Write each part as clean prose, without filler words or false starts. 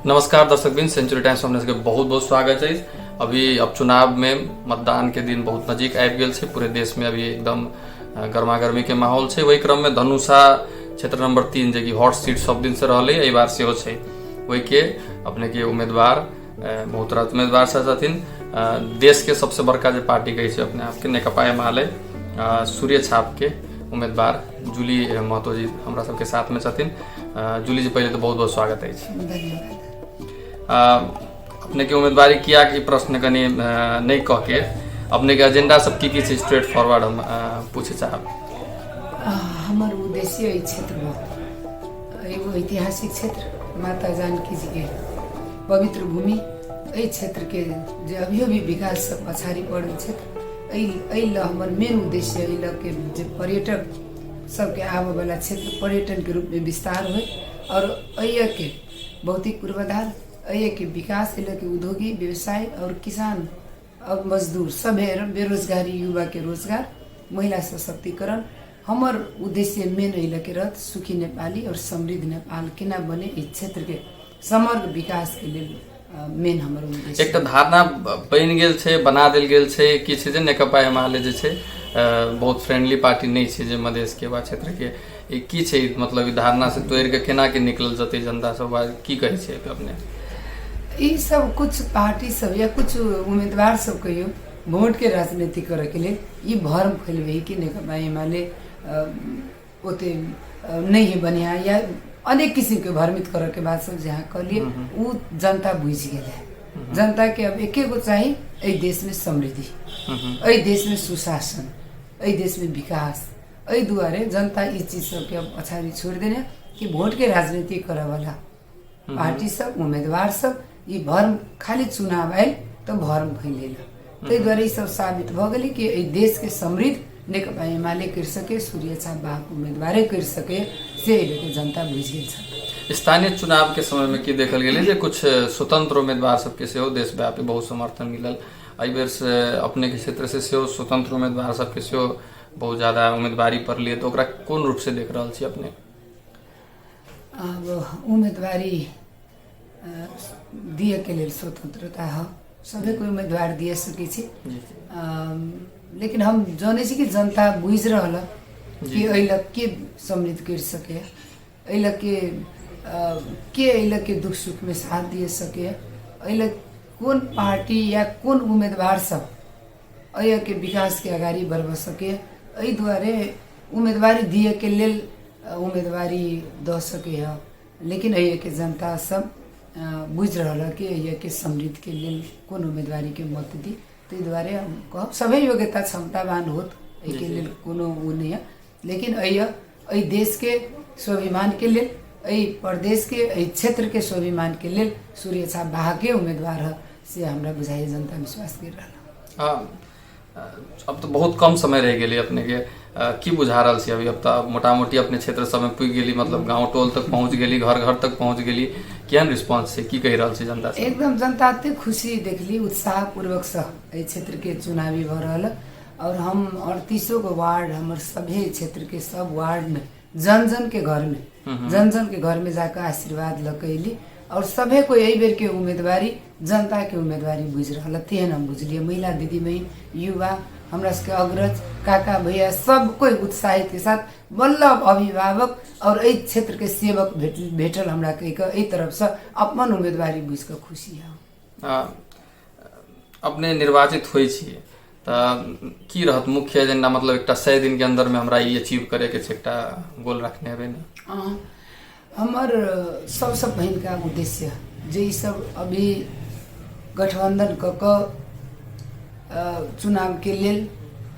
नमस्कार दर्शकबिन, century times में अपने बहुत बहुत स्वागत है। अभी अब चुनाव में मतदान के दिन बहुत नजीक आबि गेल छै। पूरे देश में अभी एकदम गर्मा गर्मी के माहौल छै। वही क्रम में धनुषा क्षेत्र नंबर 3 जे कि हॉट सीट सब दिन से रहले, एहि बार सेहो छै। वही के अपने के उम्मीदवार बहुत रात उम्मीदवार छथिन। देश के सबसे बड़का जो पार्टी कहे छै अपने आप के नेकपा एमाले सूर्य छाप के उम्मीदवार जूली महतो जी हमरा सबके साथ में छथिन। जूली जी, पहले तो बहुत बहुत स्वागत है। धन्यवाद। अपने के उम्मीदवारी किया कि प्रश्न कनी नहीं कह के अपने के एजेंडा सब की स्ट्रेट फॉरवर्ड हम पूछे चाहब। हमार उद्देश्य इस क्षेत्र में एगो ऐतिहासिक क्षेत्र माता जानकी जी के पवित्र भूमि, एहि क्षेत्र के जे अभियो भी विकास सब पछाड़ी पड़ल क्षेत्र, हमार मेन उद्देश्य अइला के जे पर्यटक सबके आबे वाला क्षेत्र पर्यटन के रूप में विस्तार हो और अइया के भौतिक पूर्वाधार, अइया के विकास, अइला के उद्योगी व्यवसाय और किसान और मजदूर सब बेरोजगारी, युवा के रोजगार, महिला सशक्तिकरण। हमार उद्देश्य मेन अइला के रहत सुखी नेपाली और समृद्ध नेपाल केना बने, इस क्षेत्र के समग्र विकास के लिए मेन हमार उद्देश्य। एक धारणा बन गेल छै, बना देल गेल छै कि छै जे नेकपा एमाले जे छै बहुत फ्रेंडली पार्टी नहीं छै जे मधेश के बा क्षेत्र के की छै, मतलब धारणा से तोड़ के केना के निकल जते जनता सब की कहे छै अपने? ई सब कुछ पार्टी सब या कुछ उम्मीदवार सब कहियो वोट के राजनीति करे के लिए ई भरम फैलवे कि नेकपा एमाले ओते नहीं है बनिया या अनेक किस्म के भ्रमित करे के बाद सब जहाँ कहलिए उ जनता बुझ गए। जनता के अब एके गो चाहिए, एहि देश में समृद्धि, एहि देश में सुशासन, एहि देश में विकास। एहि दुआरे जनता इस चीज सबके अब पछाड़ी छोड़ देने कि वोट के राजनीति करे वाला पार्टी सब उम्मीदवार सब ये भर्म खाली चुनाव आयल तो भर्म फैलेला। ताहि दुआरे सब साबित भ गेल कि एहि देश के समृद्ध नेकपा एमाले कर सके, सूर्य छाप बाहक उम्मीदवारे कर सके, से लेके जनता बुझ गेल। स्थानीय चुनाव के समय में की देखल गेले जे कुछ स्वतंत्र उम्मीदवार सबके सेहो देशव्यापी बहुत समर्थन मिलल। एहि बेर से अपने के क्षेत्र से सेहो स्वतंत्र उम्मीदवार सबके सेहो बहुत ज्यादा उम्मीदवारी पड़लिए, तो ओकरा कोन रूप से देख रहल छी अपने? अब उम्मीदवारी दिए के लिए स्वतंत्रता है, सभी को उम्मीदवार दिए सके छी, लेकिन हम जाने छी कि जनता बुझ रहा कि अइला के समृद्ध कर सके, अइला के दुख सुख में साथ दिए सके, अइला कौन पार्टी या कौन उम्मीदवार सब अइया के विकास के अगाड़ी बढ़ा सके। एहि दुआरे उम्मीदवारी दिए के लेल उम्मीदवारी द सके है, लेकिन अइया के जनता सब बुझ रहा कि अइया के समृद्ध के लेल कौन उम्मीदवारी के मत दी। ताहि दुआरे हम कहब सभी योग्यता क्षमतावान होत, एहि लेल कोनो वो नहीं है, लेकिन अइया एहि देश के स्वाभिमान के लेल, एहि प्रदेश के, एहि क्षेत्र के स्वाभिमान के लेल सूर्य छाप बाहके उम्मीदवार है, से हमरा बुझाइए जनता विश्वास कर रहा। अब तो बहुत कम समय रह गए अपने के की बुझा रहा छी अभी? अब तो मोटा मोटी अपने क्षेत्र सब में पुग गेली, मतलब गांव टोल तक पहुंच गेली, घर घर तक पहुंच गेली। केहन रिस्पांस है, की कह रहा छी जनता से? एकदम जनता ते खुशी देखली, उत्साह पूर्वक से एहि क्षेत्र के चुनावी भ रहा। और हम 38 गो वार्ड हमारे सभी क्षेत्र के सब वार्ड में जन जन के घर में जाकर आशीर्वाद लकैली और सभी को यही बेर के उम्मीदवारी जनता के उम्मीदवारी बुझ रहा थे। हम बुझलिए महिला दीदी बहन, युवा, हमरा सबके अग्रज, काका भैया सब कोई उत्साहित के साथ बल्लभ अभिभावक और एहि क्षेत्र के सेवक भेटल हमरा कह तरफ से अपन उम्मीदवारी बुझ के खुशी है। अपने निर्वाचित हुई छिए की रहत मुख्य एजेंडा, मतलब एक 100 दिन के अंदर में हमरा ये अचीव करे के एक गोल रखने हवे न? हमार सबसे पहिल का उद्देश्य जे सब अभी गठबंधन क चुनाव के लेल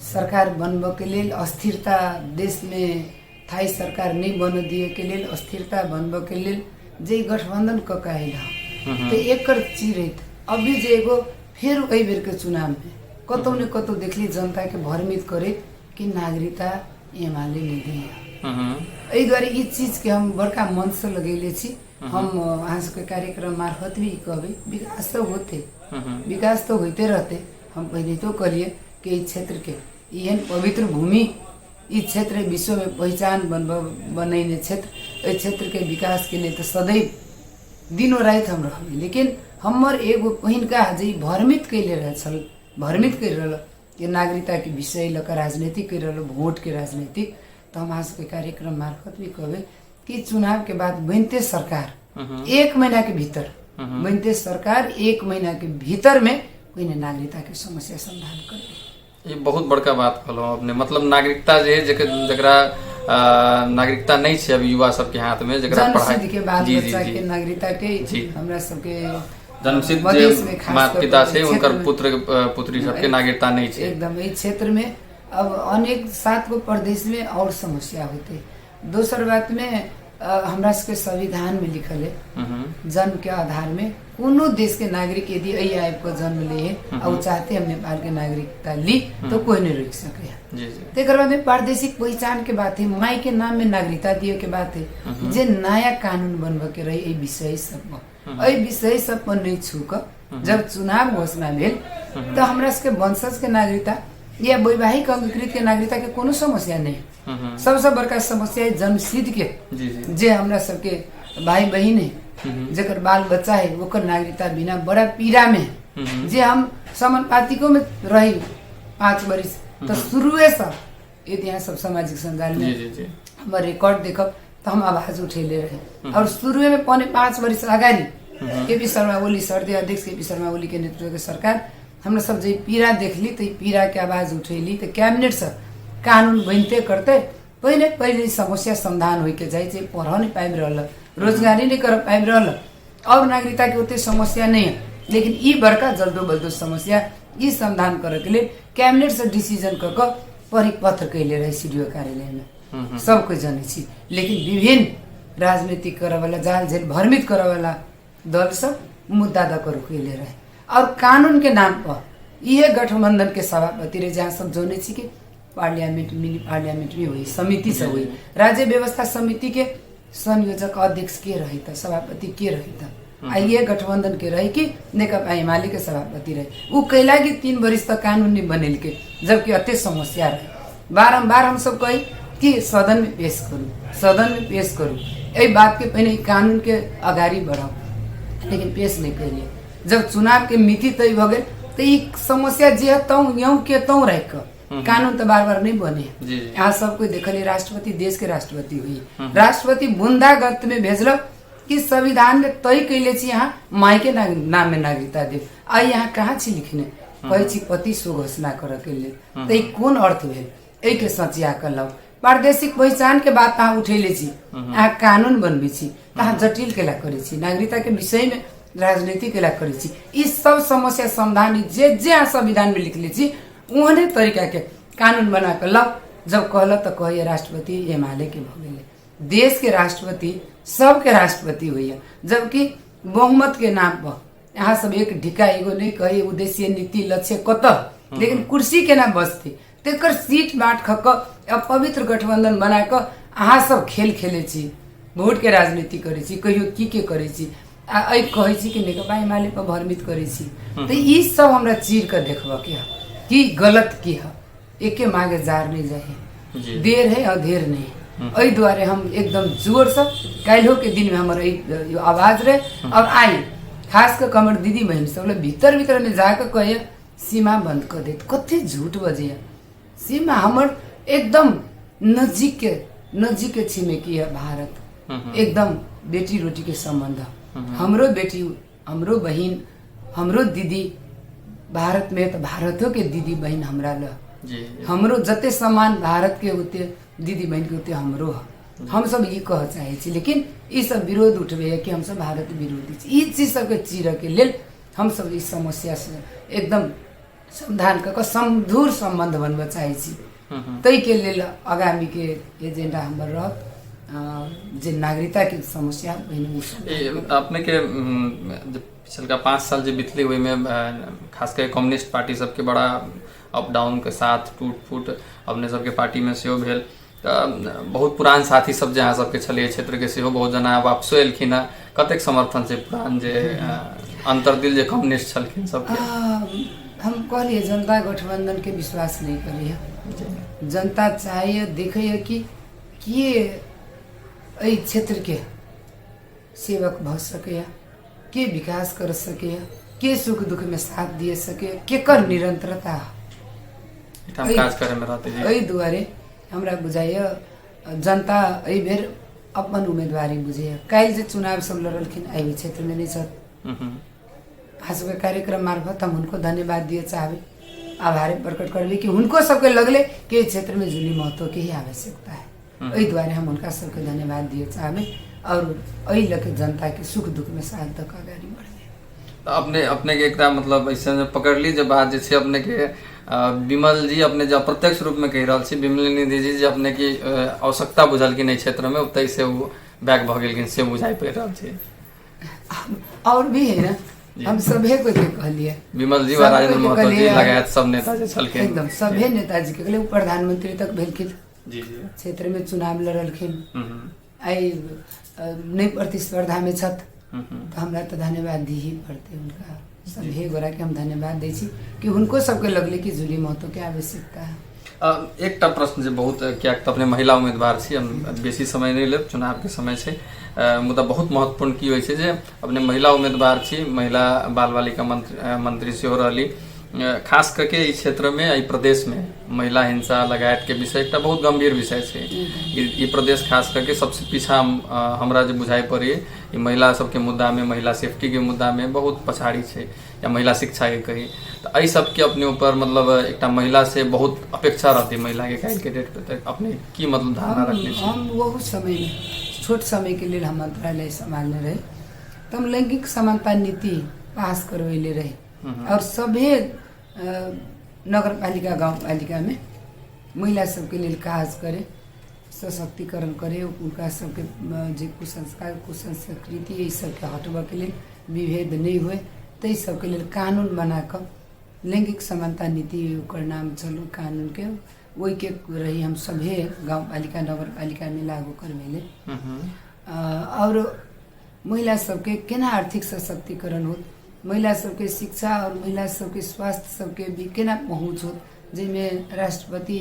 सरकार बनब के लेल, अस्थिरता देश में थाई सरकार नहीं बन दिए के लेल, अस्थिरता बनब के लेल जे गठबंधन क आयल है, तो एक चिरैत अभी जे एगो फिर एहि बेर के चुनाव में कतौ न कतौ देखली जनता के भ्रमित करे कि नागरिकता एमाले नहीं दिए। एहि दुआरे ई चीज के हम बड़का मन से लगेले छी। हम अहाँ सबके कार्यक्रम मार्फत भी कहबे विकास तो होते, विकास तो होते रहते। हम पहले तो करिए कि इस क्षेत्र के यह पवित्र भूमि, इस क्षेत्र विश्व में पहचान बनने क्षेत्र, इस क्षेत्र के विकास के लिए तो सदैव दिनो रात हम रहली, लेकिन हमर एगो पहिनका जे भ्रमित कैले रह छल, भ्रमित कर रहा ये नागरिकता के विषय लक राजनीतिक कर रहा, वोट के राजनीतिक। तो हम आज के कार्यक्रम मार्फत भी कहबे कि चुनाव के बाद बनते सरकार 1 महीना के भीतर, बनते सरकार 1 महीना के भीतर में कोई नागरिकता के समस्या समाधान करे। ये बहुत बड़का बात कहलो अपने, मतलब नागरिकता जे जकरा नागरिकता नहीं है अभी युवा सबके हाथ में, जकरा पढ़ाई के बाद बच्चा के नागरिकता के हमरा सबके जन्मसिद्ध जे माता पिता से उनकर पुत्र पुत्री सबके नागरिकता नहीं है। एकदम इस क्षेत्र में अब अनेक 7 गो प्रदेश में और समस्या होते। दोसर बात में हमरा सबके संविधान में लिखल है जन्म के आधार में कोनो देश के नागरिक यदि आइब को जन्म ले और चाहते हम नेपाल के नागरिकता ली तो कोई नहीं रोक सके। तेकर बाद में प्रादेशिक पहचान के बात है, माई के नाम में नागरिकता दिए के बात है, जे नया कानून बनब के रही विषय सब विषय सब पर नहीं छूक जब चुनाव घोषणा भेल तो हमरा सबके वंशज के नागरिकता या वैवाहिक अंगीकृत के नागरिकता के कोनो समस्या नहीं। सबसे बड़का समस्या है जन्मसिद्ध के जे हमरा सबके भाई बहन है जकर बाल बच्चा है ओकर नागरिकता बिना बड़ा पीड़ा में जे हम समानुपातिकों में रही 5 वर्ष तो शुरुए से यदि यहाँ सब सामाजिक संजाल में हमारे रिकॉर्ड देखब तो हम आवाज उठेले रहे और शुरुए में 5 वर्ष अगाडि केपी शर्मा ओली सर्दी अध्यक्ष केपी शर्मा ओली के नेतृत्व के सरकार हमरा सब जे पीड़ा देखली तो पीड़ा के आवाज उठेली तो कैबिनेट से कानून बनते करते पहले समस्या समाधान हो के जाए, पढ़ नहीं पाइब रहा, रोजगारी नहीं कर पाइब रहा और नागरिकता के उतने समस्या नहीं है, लेकिन ये बड़का जल्दो बल्दो समस्या ये समाधान करे के लिए कैबिनेट से डिसीजन कर परिपत्र कैले रहे सीडीओ कार्यालय में सबको जाने छी। लेकिन विभिन्न राजनीतिक करे वाला जाल झेल भ्रमित करे वाला दल सब मुद्दा दकर कैले रहे और कानून के नाम पर यह गठबंधन के सभापति रहे जहाँ सब जोने छी के पार्लियामेंट मिनी पार्लियामेंट भी हुई, समिति से हुई, राज्य व्यवस्था समिति के संयोजक अध्यक्ष के रही था, सभापति के रही था, ये गठबंधन के रही कि नेकपा एमाले के सभापति रहे। वो कैला कि 3 वर्ष तक कानून नहीं बनेल के, जबकि अत्य समस्या रहे। बारम्बार हम सब कही कि सदन में पेश करूँ, सदन में पेश करूँ, यही बात के पहले कानून के अगाड़ी बढ़ाओ, लेकिन पेश नहीं करिए। जब चुनाव के मिति तय हो गए तो ये समस्या जे है यूं के तौ रह कानून तो बार बार नहीं बने। यहाँ सब कोई देखलिए राष्ट्रपति देश के राष्ट्रपति हुई, राष्ट्रपति बूंदागत में भेजल कि संविधान में तय कैले यहाँ माई के नाम में नागरिकता दे, आ यहाँ कहाँ छी लिखने कही पति सो घोषणा करे के लिए तो कौन अर्थ भेल एक सचिया कर प्रादेशिक पहचान के बात तहाँ उठेले छी, यहाँ कानून बनबी छी, तहाँ जटिल केला करे छी, नागरिकता के विषय में राजनीति केला करे छी। इस सब समस्या समाधान जे जे संविधान में लिखले छी उहने तरीका के कानून बना कर लो। जब कहल तो कहिए राष्ट्रपति एमाले के भगेले, देश के राष्ट्रपति सबके राष्ट्रपति हुई है, जबकि बहुमत के नाम पर यहाँ सब एक ढिका एगो नहीं कही उद्देश्य नीति लक्ष्य कत, लेकिन कुर्सी के ना बसती तेकर सीट बांट खक अब पवित्र गठबंधन बना कर अहाँ सब खेल खेले छी, वोट के राजनीति करे छी, कहियो की करे छी, कहे छी कि नेकपा एमाले पर भ्रमित करे छी। तो ये सब हमरा चीर कर देखब कि गलत की है, एके मागे जार नहीं जाए, देर है और देर नहीं। एहि द्वारे हम एकदम जोर से काल्हो के दिन में हमारे आवाज रहे और आई खास कर कमर दीदी बहन सब भीतर भीतर में जाकर कहे सीमा बंद कर दे, कथे झूठ बजे। सीमा हमर एकदम नजीक के छिमेकी है भारत, एकदम बेटी रोटी के संबंध। हमरो बेटी हमरो बहन हमरो दीदी भारत में तो भारतों के दीदी बहन हमरा ल हमरो जते सम्मान भारत के होते दीदी बहन के होते हमरो है। हम सब ये कह चाहे छी, लेकिन ये सब विरोध उठबे है कि हम सब भारत विरोधी छी। ई चीज सबके चीर के लेल हम सब इस समस्या से एकदम समाधान कर समधुर संबंध बनबे चाहे छी। तई के लेल आगामी के एजेंडा हमर रहत जे नागरिकता के समस्या अपने के पिछलका 5 साल जो बीतले हुए में खास कर कम्युनिस्ट पार्टी सबके बड़ा अप डाउन के साथ टूट फूट अपने सबके पार्टी में सेहो भेल। बहुत पुरान साथी सब जहाँ सबके छलिए क्षेत्र के सेहो बहुत जना वापसो एलखिन है, कतेक समर्थन से पुरान जे अंतरदिल जे कम्युनिस्ट छलखिन सबके। हम कहलिए जनता गठबंधन के विश्वास नहीं करिए, जनता चाहिए देखिए कि क्षेत्र के सेवक भ सके, के विकास कर सके, के सुख दुख में साथ दिए सके, के कर निरंतरता काज करे में रहते जी। एहि दुआरे हमरा बुझाइए जनता एहि बेर अपन उम्मीदवारी बुझे। काल्हि जे चुनाव सब लड़लखिन एहि क्षेत्र में नहीं छथि, भाजपा कार्यक्रम मार्फत हम उनको धन्यवाद दिए चाहबे, आभार प्रकट करबे कि उनको सबके लगले कि क्षेत्र में जूली महतो के ही आवश्यकता है। एहि द्वारे हम उनका सबके धन्यवाद दिए चाहबे और एहि लके जनता के सुख दुख में साथ तक अगाडि बढ़े। अपने के एकटा मतलब ऐसे पकड़ ली जब बात जे अपने के विमल जी अपने जो प्रत्यक्ष रूप में कह रहा छी, विमल निधि जी जो अपने की आवश्यकता बुझल कि नहीं क्षेत्र में उतई से वो बैक भ गेल से बुझाई पड़ रहा छी। और भी है ना, हम सभे को कहलिए विमल जी व राजेंद्र महतो जी लगायत सब नेता जे छलखिन, एकदम सभे नेताजी के कहले प्रधानमंत्री तक भेलखिन जी जी क्षेत्र में चुनाव लड़लखिन, आई नहीं प्रतिस्पर्धा में छत तो हमरा तो धन्यवाद दी ही पड़ते उनका। सभी गोरा के हम धन्यवाद दै छी कि उनको सबके लगले कि जूली महतो के आवश्यकता है। एक प्रश्न जे बहुत क्या अपने महिला उम्मीदवार छी, हम बेसी समय नहीं लेब, चुनाव के समय से मुद्दा बहुत महत्वपूर्ण की होइ छै जे अपने महिला उम्मीदवार छी, महिला बाल बालिका मंत्री सेहो रहली, खास करके इस क्षेत्र में ई प्रदेश में महिला हिंसा लगायत के विषय एक बहुत गंभीर विषय है। ये प्रदेश खास करके सबसे पीछा हमरा जो बुझाई पड़ी ये महिला सबके मुद्दा में, महिला सेफ्टी के मुद्दा में बहुत पछाड़ी है, या महिला शिक्षा के कही तो यही सबके अपने ऊपर मतलब एक महिला से बहुत अपेक्षा रहती महिला के काल के डेट पे तक अपने की मतलब धारणा रखने हम वो समय में छोट समय के लिए हम मंत्रालय संभालने रहे तो हम लैंगिक समानता नीति पास करवैले रहे और सभी नगर पालिका गाँव पालिका में महिला सबके लिए काज करे, सशक्तिकरण करे, उनका सबके जो कुसंस्कार कुसंस्कृति ये सबके हटबा के लिए विभेद नहीं हुए तो सबके लिए कानून बनाकर लैंगिक समानता नीति ओकर नाम चलो कानून के वही के रही हम सभी गाँव पालिका नगर पालिका में लागू करवेले और महिला सबके केना आर्थिक सशक्तिकरण हो, महिला सबके शिक्षा और महिला सबके स्वास्थ्य सबके भी केना पहुँच हो, जिनमें राष्ट्रपति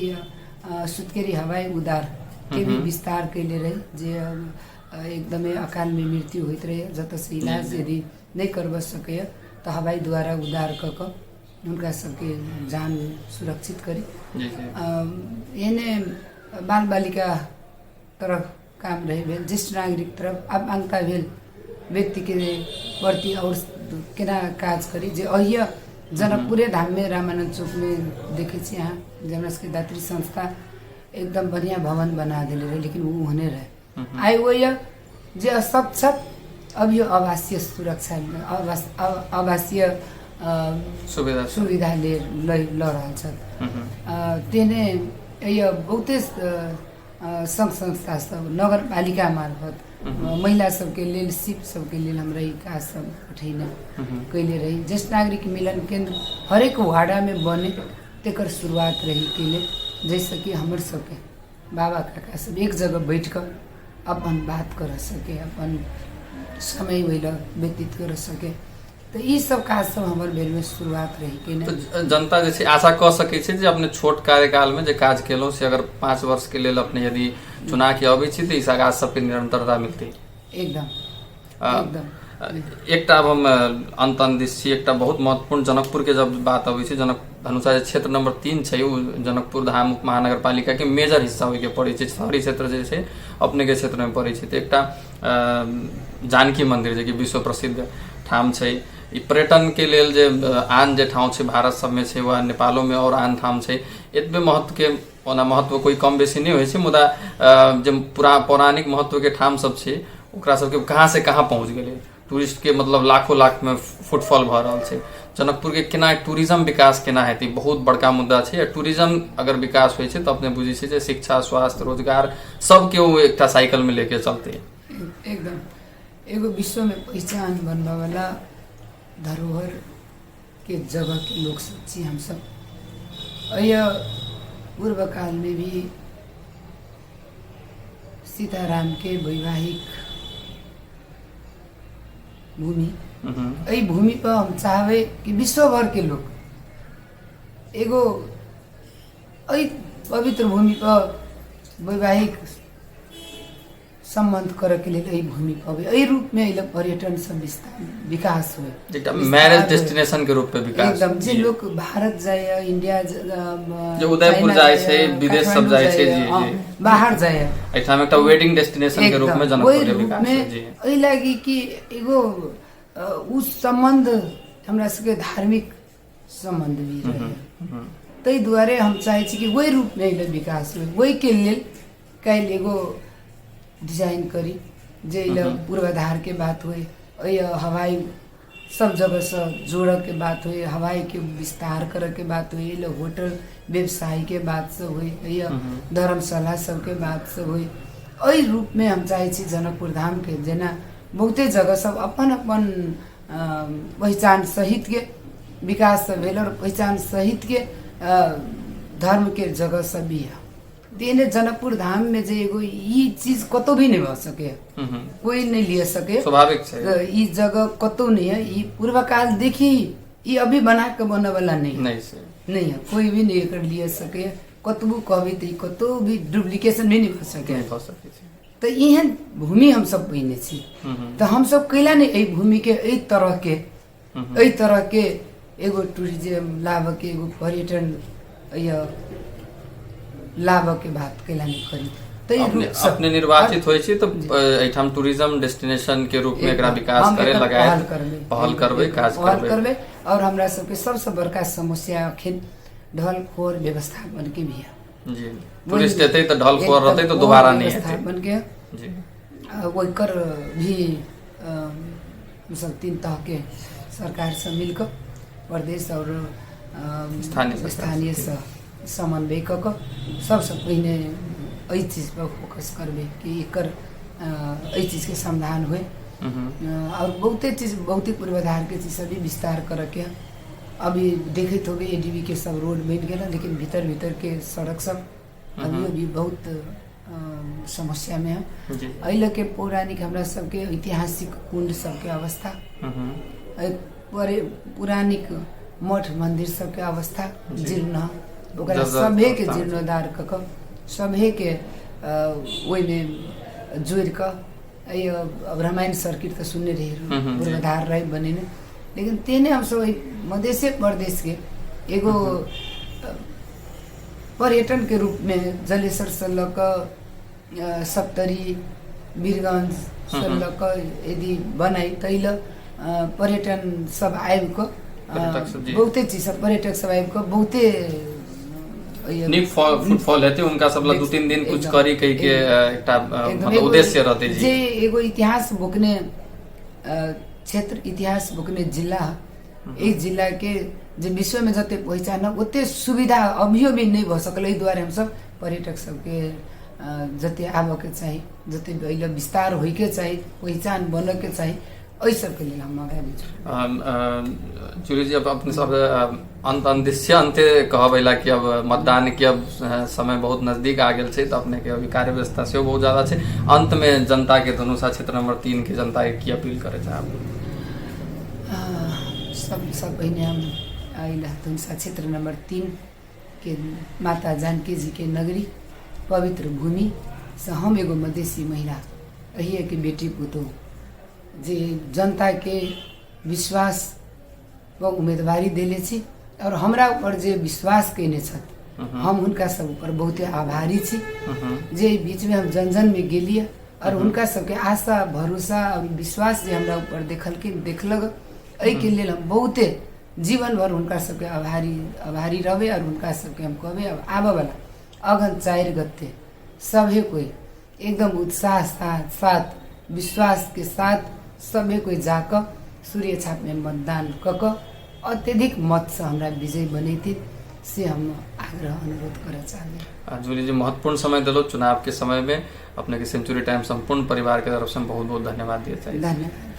सुत्केरी हवाई उदार के भी विस्तार कैले रहे जे एकदमै अकाल में मृत्यु होते रहे जत से इलाज यदि नहीं करवा सके तो हवाई द्वारा उदार क उनका सबके जान सुरक्षित करी। एने बाल बालिका तरफ काम रहे भेल, ज्येष्ठ नागरिक तरफ आकांक्षा भेल व्यक्ति के प्रति और केना काज करी जे अहिया जनकपुरे धाम में रामानंद चौक में देखे छी यहाँ जमरा के दात्री संस्था एकदम बढ़िया भवन बना दिले रहे लेकिन वो होने रहे आई वो जे असक्षम अब यो आवासीय सुरक्षा आवासीय सुविधा ले रहा तेने ये बहुते संघ संस्था सब नगर पालिका मार्फत महिला सबके लेल सिप सबके लेल हमरा ई काज सब उठैना कैले रही। ज्येष्ठ नागरिक मिलन केंद्र हरेक वार्डा में बने तेकर शुरुआत रही कैले, जैसे कि हमर सबके बाबा काका सब एक जगह बैठ कर अपन बात कर सके, अपन समय वही व्यतीत कर सके, तो ये सब काज सब हमारे बेर में शुरुआत रही कि नहीं। तो जनता जैसे आशा कह सके छे जे अपने छोट कार्यकाल में जे काज केलो से अगर 5 वर्ष के लिए अपने यदि चुनाव के अबै छी तो इस काज सबके निरंतरता मिलती एकदम एक हम अंत दिस छी। एक बहुत महत्वपूर्ण जनकपुर के जब बात अबै छै, जनक धनुषा क्षेत्र नंबर 3 छै उ जनकपुर धाम उप महानगर पालिका के मेजर हिस्सा होय के पड़े छै, शहरी क्षेत्र जे छै अपने के क्षेत्र में पड़े छै। तो एक जानकी मंदिर जे कि विश्व प्रसिद्ध ठाम छै, पर्यटन के लेल जे आन जे ठाउँ छै भारत सब में छै वा नेपालों में और आन ठाम छै, एतबे महत्व के ओना महत्व कोई कम बेसी नहीं होइ छै, मुदा जे पौराणिक महत्व के ठाम सब छै ओकरा सबके कहाँ से कहाँ पहुँच गेलै, टूरिस्ट के मतलब लाखों लाख में फुटफॉल भ रहल छै। जनकपुर के केना टूरिज्म विकास केना हेतै बहुत बड़का मुद्दा छै। टूरिज्म अगर विकास होइ छै तो अपने बुझै छै जे शिक्षा स्वास्थ्य रोजगार सबके वो एक साइकिल में लेके चलते एकदम एगो विश्व में पहचान बनने वाला धरोहर के जगह के लोग सब छी हम सब। पूर्व काल में भी सीताराम के वैवाहिक भूमि यही भूमि पर हम चाहवे कि विश्व भर के लोग एगो पवित्र भूमि पर वैवाहिक संबंध करे के लिए भूमि पवे एहि रूप में अइले पर्यटन सब विकास हुए एकटा मैरिज डेस्टिनेशन के रूप पे विकास एकदम जे लोग भारत जाए इंडिया जो उदयपुर जाए छै विदेश सब जाए छै जी बाहर जाए एठाम एकटा वेडिंग डेस्टिनेशन के रूप में जनकपुर के विकास छै जी एहि लागि कि एगो उस संबंध हमरा सबके धार्मिक संबंध भी रहे ताहि दुआरे हम चाहे छी कि वही रूप में अइले विकास हुए वही के लेल काल्हि एगो डिजाइन करी जे पूर्वाधार के बात हुए हवाई सब जगह से जोड़ के बात हुए हवाई के विस्तार करे के बात हुए होटल व्यवसाय के बात से हुए धर्मशाला सब के बात से हुए एहि रूप में हम चाहे छी जनकपुर धाम के जेना बहुते जगह सब अपन अपन पहचान सहित के विकास सब भेल और पहचान सहित के धर्म के जगह सब भी है देने जनकपुर धाम में जे एगो ई चीज कतो भी नहीं भ सके कोई नहीं ले सके स्वाभाविक छै ई जगह कतो नहीं है ई पूर्व काल देखी ई अभी बना के बने वाला नहीं नहीं है कोई भी नहीं कर लिए सके कतबू कहबी तो कतो भी डुप्लीकेशन भी नहीं भ सके तो एहन भूमि हम सब पहिने छी तो हम सब कैला नहीं एहि भूमि के एहि तरह के एगो टूरिज्म लाभ के एगो पर्यटन लाभ के बात कैला नहीं करी अपने निर्वाचित होय छी तो एठाम टूरिज्म डेस्टिनेशन के रूप में एकरा विकास करे लगाए पहल करबे काज करबे और हमरा सबके सबसे बड़का समस्या अखन ढल खोर व्यवस्थापन के भी है जी टूरिस्ट एते तो ढल खोर रहते तो दोबारा नहीं एते बन के जी ओकर भी सब तीन तरह के सरकार से मिलकर प्रदेश और स्थानीय से समन्वय क सबसे पहिने एहि चीज पर फोकस करबे कि एकर एहि चीज के समाधान हुए और बहुते चीज भौतिक पूर्वाधार के चीज भी विस्तार करके अभी देखते हो एडीबी के सब रोड बन गया लेकिन भीतर के सड़क सब अभी भी बहुत समस्या में है अइले के पौराणिक हमरा सबके ऐतिहासिक कुंड सबके अवस्था पुरानिक मठ मंदिर सबके अवस्था जीर्ण ओकरा सभे के जीर्णोद्धार क सभे के ओहि में जोड़ क अब रामायण सर्किट तो सुनने रही पूर्वाधार रहे बनेने लेकिन तेने हम सब मधेश प्रदेश के एगो पर्यटन के रूप में जलेश्वर से लक सप्तरी वीरगंज से लक यदि बनाई तैल पर्यटन सब आबि क बहुते चीज सब पर्यटक सब आबि क बहुते नीक फुटफॉल हेते उनका सब 2-3 दिन कुछ करी कहि के एकटा मतलब उद्देश्य रहते जी जे एगो इतिहास बोकने क्षेत्र इतिहास बोकने जिला ए जिला के जे विश्व में जते पहचान ओते सुविधा अभियो भी नहीं भ सकल एहि द्वारे हम सब पर्यटक सबके जते आबे के चाहिए जते पहले विस्तार होय के चाहिए पहचान बने के चाहिए एहि सब के लिए हम चूरी जी अब अपने सब अंत्य कहबैला कि अब मतदान के अब समय बहुत नजदीक आ गेल छै तो अपने के अभी कार्य व्यवस्था से बहुत ज्यादा छै अंत में जनता के धनुषा क्षेत्र नंबर 3 के जनता के की अपील करे चाहब सब पहिने हम आइला धनुषा क्षेत्र नंबर 3 के माता जानकी जी के नगरी पवित्र भूमि से हम एगो मधेसी महिला अही के बेटी पुतोह जे जनता के विश्वास व उम्मीदवारी देले छी और हमरा ऊपर जे विश्वास केने छथि हम उनका सब ऊपर बहुत आभारी छी जे बीच में हम जन में गेलिए और उनका सबके आशा भरोसा और विश्वास जे हमरा ऊपर देखलक एहि के लेल हम बहुते जीवन भर उनका सबके आभारी रहबे और उनका सबके हम कहबे अब आबे वाला अगहन 4 गते सभे कोई एकदम उत्साह साथ विश्वास के साथ सभी कोई जाकर सूर्य छाप में मतदान क अत्यधिक मत से हमरा विजय बनैती से हम आग्रह अनुरोध करे चाहते जूली जी महत्वपूर्ण समय दिलो चुनाव के समय में अपने के सेंचुरी टाइम संपूर्ण परिवार के तरफ से बहुत बहुत धन्यवाद दिए चाहिए धन्यवाद।